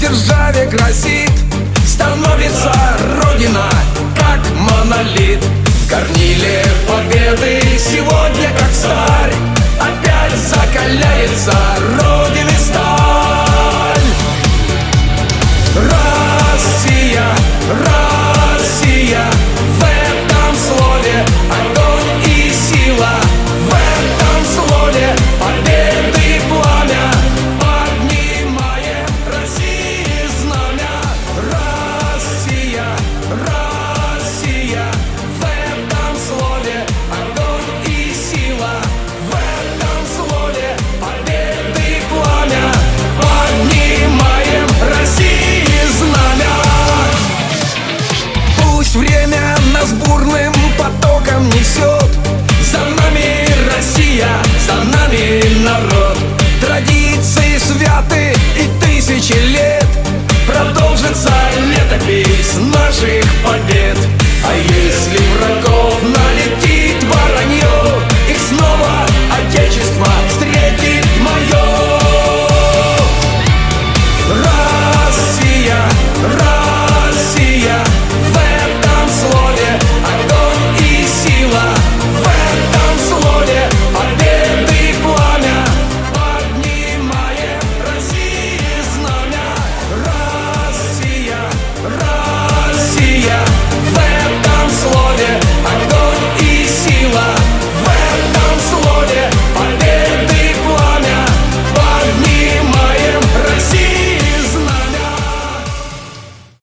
державе грозит, становится Родина как монолит. В горниле победы сегодня, как сталь, опять закаляется Родины сталь. Россия, Россия, в этом слове огонь и сила, в этом слове победы и пламя. Поднимаем России знамя. Россия, Россия, в этом слове огонь и сила, в этом слове победы и пламя. Поднимаем России знамя. Пусть время нас бурным потоком несет, за нами Россия, за нами народ. Традиции святы и тысячи лет, продолжится летопись наших побед. А если врагов